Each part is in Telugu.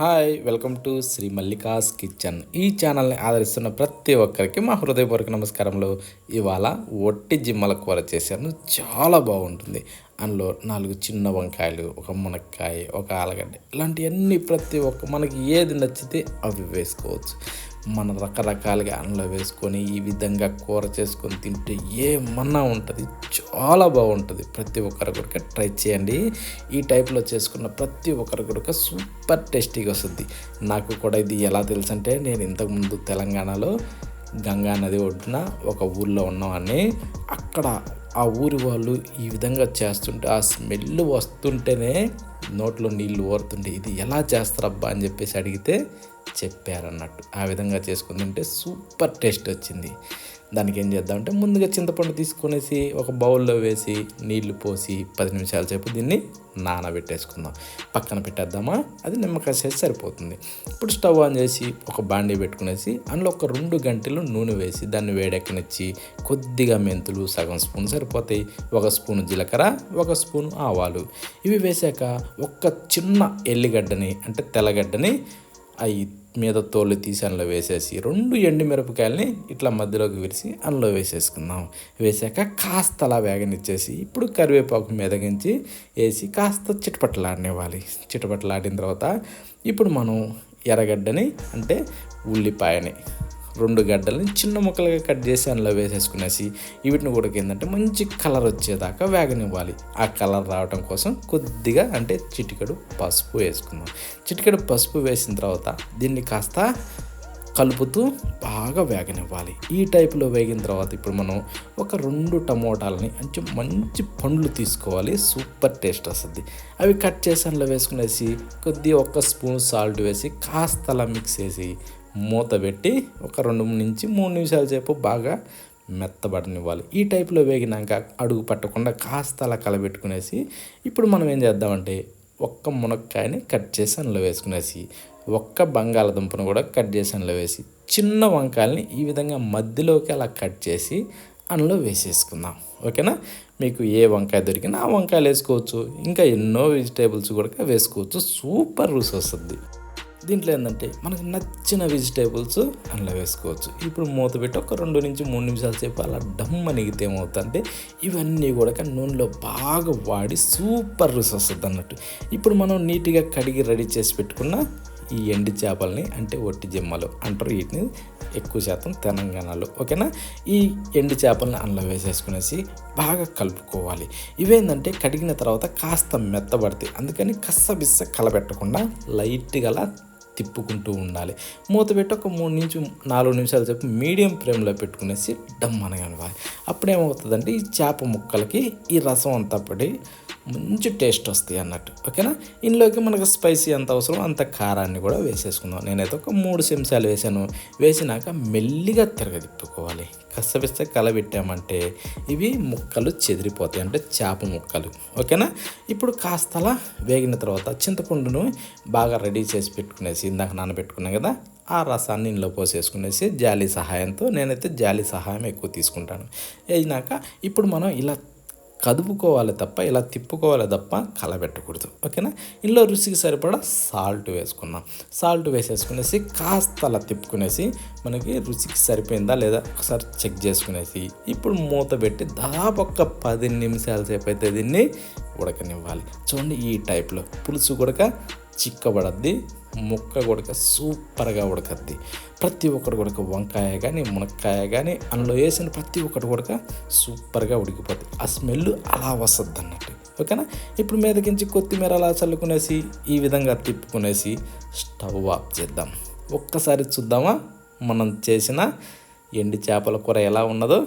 Hi welcome to Shri Mallika's kitchen. ఈ ఛానల్ని ఆదరిస్తున్న ప్రతి ఒక్కరికి మా హృదయపూర్వక నమస్కారములు. ఇవాళ ఒట్టి జిమ్మల కూర చేశాను, చాలా బాగుంటుంది. అందులో 4 చిన్న వంకాయలు, ఒక మునక్కాయ, ఒక ఆలుగడ్డ, ఇలాంటివన్నీ ప్రతి ఒక్క మనకి ఏది నచ్చితే అవి వేసుకోవచ్చు. మన రకరకాలుగా అందులో వేసుకొని ఈ విధంగా కూర చేసుకొని తింటే ఏమన్నా ఉంటుంది, చాలా బాగుంటుంది. ప్రతి ఒక్కరు కూడా ట్రై చేయండి. ఈ టైప్లో చేసుకున్న ప్రతి ఒక్కరు కూడా సూపర్ టేస్టీగా వస్తుంది. నాకు కూడా ఇది ఎలా తెలుసు అంటే, నేను ఇంతకుముందు తెలంగాణలో గంగా నది ఒడ్డున ఒక ఊర్లో ఉన్నామని, అక్కడ ఆ ఊరి వాళ్ళు ఈ విధంగా చేస్తుంటే ఆ స్మెల్ వస్తుంటేనే నోట్లో నీళ్ళు ఊరుతుంటే, ఇది ఎలా చేస్తారబ్బా అని చెప్పేసి అడిగితే చెప్పారన్నట్టు. ఆ విధంగా చేసుకుని తింటే సూపర్ టేస్ట్ వచ్చింది. దానికి ఏం చేద్దామంటే, ముందుగా చింతపండు తీసుకొనేసి ఒక బౌల్లో వేసి నీళ్లు పోసి 10 నిమిషాల సేపు దీన్ని నానబెట్టేసుకుందాం. పక్కన పెట్టేద్దామా, అది నిమ్మకాయ చేసి సరిపోతుంది. ఇప్పుడు స్టవ్ ఆన్ చేసి ఒక బాండీ పెట్టుకునేసి అందులో ఒక 2 గంటలు నూనె వేసి దాన్ని వేడెక్కనిచ్చి కొద్దిగా మెంతులు సగం స్పూన్ సరిపోతాయి, 1 స్పూను జీలకర్ర, 1 స్పూను ఆవాలు, ఇవి వేసాక ఒక చిన్న ఎల్లిగడ్డని అంటే తెల్లగడ్డని అవి మీద తోలు తీసి అందులో వేసేసి 2 ఎండుమిరపకాయలని ఇట్లా మధ్యలోకి విరిసి అందులో వేసేసుకుందాం. వేసాక కాస్త అలా వేగనిచ్చేసి ఇప్పుడు కరివేపాకు మీదగించి వేసి కాస్త చిటపటలాడనివ్వాలి. చిటపటలాడిన తర్వాత ఇప్పుడు మనం ఎర్రగడ్డని అంటే ఉల్లిపాయని 2 గడ్డలని చిన్న ముక్కలుగా కట్ చేసి అందులో వేసేసుకునేసి వీటిని కూడా ఏంటంటే మంచి కలర్ వచ్చేదాకా వేగనివ్వాలి. ఆ కలర్ రావడం కోసం కొద్దిగా అంటే చిటికెడు పసుపు వేసుకుందాం. చిటికెడు పసుపు వేసిన తర్వాత దీన్ని కాస్త కలుపుతూ బాగా వేగనివ్వాలి. ఈ టైప్లో వేగిన తర్వాత ఇప్పుడు మనం ఒక 2 టమోటాలని అంటే మంచి పండ్లు తీసుకోవాలి, సూపర్ టేస్ట్ వస్తుంది. అవి కట్ చేసి అందులో వేసుకునేసి కొద్దిగా 1 స్పూన్ సాల్ట్ వేసి కాస్త అలా మిక్స్ చేసి మూత పెట్టి ఒక 2 నుంచి 3 నిమిషాల సేపు బాగా మెత్తబడనివ్వాలి. ఈ టైప్లో వేగినాక అడుగు పట్టకుండా కాస్త అలా కలబెట్టుకునేసి ఇప్పుడు మనం ఏం చేద్దామంటే, 1 మునక్కాయని కట్ చేసి అందులో వేసుకునేసి 1 బంగాళదుంపను కూడా కట్ చేసి అందులో వేసి చిన్న వంకాయలని ఈ విధంగా మధ్యలోకి అలా కట్ చేసి అందులో వేసేసుకుందాం. ఓకేనా? మీకు ఏ వంకాయ దొరికినా ఆ వంకాయలు వేసుకోవచ్చు, ఇంకా ఎన్నో వెజిటేబుల్స్ కూడా వేసుకోవచ్చు. సూపర్ రుచి వస్తుంది. దీంట్లో ఏంటంటే మనకు నచ్చిన వెజిటేబుల్స్ అందులో వేసుకోవచ్చు. ఇప్పుడు మూత పెట్టి ఒక 2 నుంచి 3 నిమిషాల సేపు అలా డమ్మ నిగితే ఏమవుతుందంటే ఇవన్నీ కూడా నూనెలో బాగా వాడి సూపర్ రుచి వస్తుంది అన్నట్టు. ఇప్పుడు మనం నీట్గా కడిగి రెడీ చేసి పెట్టుకున్న ఈ ఎండి చేపల్ని అంటే ఒట్టి జిమ్మలు అంటారు వీటిని ఎక్కువ శాతం తెలంగాణలో. ఓకేనా? ఈ ఎండి చేపల్ని అందులో వేసేసుకునేసి బాగా కలుపుకోవాలి. ఇవేంటంటే కడిగిన తర్వాత కాస్త మెత్తబడతాయి, అందుకని కస్సబిస్స కలబెట్టకుండా లైట్గా అలా తిప్పుకుంటూ ఉండాలి. మూత పెట్టి ఒక 3 నుంచి 4 నిమిషాల సేపు మీడియం ఫ్లేమ్లో పెట్టుకునేసి డమ్ అనగనివ్వాలి. అప్పుడేమవుతుందంటే ఈ చేప ముక్కలకి ఈ రసం అంతా పడి మంచి టేస్ట్ వస్తాయి అన్నట్టు. ఓకేనా? ఇందులోకి మనకు స్పైసీ ఎంత అవసరం అంత కారాన్ని కూడా వేసేసుకుందాం. నేనైతే ఒక 3 చెంచాలు వేసాను. వేసినాక మెల్లిగా తిరగదిప్పుకోవాలి. కసపిస్తే కలబెట్టామంటే ఇవి ముక్కలు చెదిరిపోతాయి, అంటే చేప ముక్కలు. ఓకేనా? ఇప్పుడు కాస్త అలా వేగిన తర్వాత చింతపండును బాగా రెడీ చేసి పెట్టుకునేసి ఇందాక నానబెట్టుకున్నాం కదా, ఆ రసాన్ని ఇందులో పోసేసుకునేసి జాలి సహాయంతో, నేనైతే జాలి సహాయం ఎక్కువ తీసుకుంటాను. అయినాక ఇప్పుడు మనం ఇలా కదుపుకోవాలి తప్ప ఇలా తిప్పుకోవాలి తప్ప కలబెట్టకూడదు. ఓకేనా? ఇందులో రుచికి సరిపడా సాల్ట్ వేసుకున్నాం. సాల్ట్ వేసేసుకునేసి కాస్త అలా తిప్పుకునేసి మనకి రుచికి సరిపోయిందా లేదా ఒకసారి చెక్ చేసుకునేసి ఇప్పుడు మూత పెట్టి దాదాపు ఒక 10 నిమిషాల సేపు అయితే దీన్ని ఉడకనివ్వాలి. చూడండి, ఈ టైప్లో పులుసు కూడా చిక్కబడద్ది, ముక్క కూడా సూపర్గా ఉడకద్ది. ప్రతి ఒక్కటి కూడా వంకాయ కానీ మునక్కాయ కానీ అందులో వేసిన ప్రతి ఒక్కటి కూడా సూపర్గా ఉడికిపోతుంది. ఆ స్మెల్ అలా వస్తుంది అన్నట్టు. ఓకేనా? ఇప్పుడు మీదకించి కొత్తిమీర అలా చల్లుకునేసి ఈ విధంగా తిప్పుకునేసి స్టవ్ ఆఫ్ చేద్దాం. ఒక్కసారి చూద్దామా మనం చేసిన ఎండి చేపల కూర ఎలా ఉన్నదో.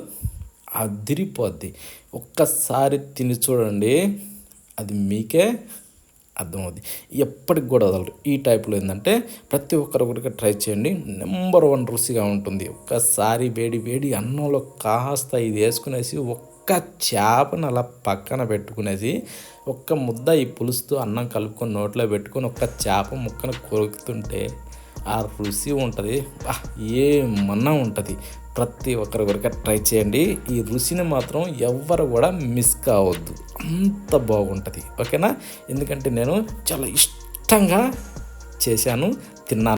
అదిరిపోద్ది. ఒక్కసారి తిని చూడండి, అది మీకే అర్థమవుద్ది. ఎప్పటికి కూడా వదలరు. ఈ టైప్లో ఏంటంటే ప్రతి ఒక్కరు కూడా ట్రై చేయండి, నెంబర్ 1 రుచిగా ఉంటుంది. ఒక్కసారి వేడి వేడి అన్నంలో కాస్త ఇది వేసుకునేసి ఒక్క చేపను అలా పక్కన పెట్టుకునేసి ఒక్క ముద్ద ఈ పులుసుతో అన్నం కలుపుకొని నోట్లో పెట్టుకొని ఒక్క చేప ముక్కను కొరుకుతుంటే ఆ రుచి ఉంటుంది, ఏమన్నా ఉంటుంది. ప్రతి ఒక్కరు వరకు ట్రై చేయండి. ఈ రుచిని మాత్రం ఎవ్వరు కూడా మిస్ కావద్దు, అంత బాగుంటుంది. ఓకేనా? ఎందుకంటే నేను చాలా ఇష్టంగా చేశాను, తిన్నాను.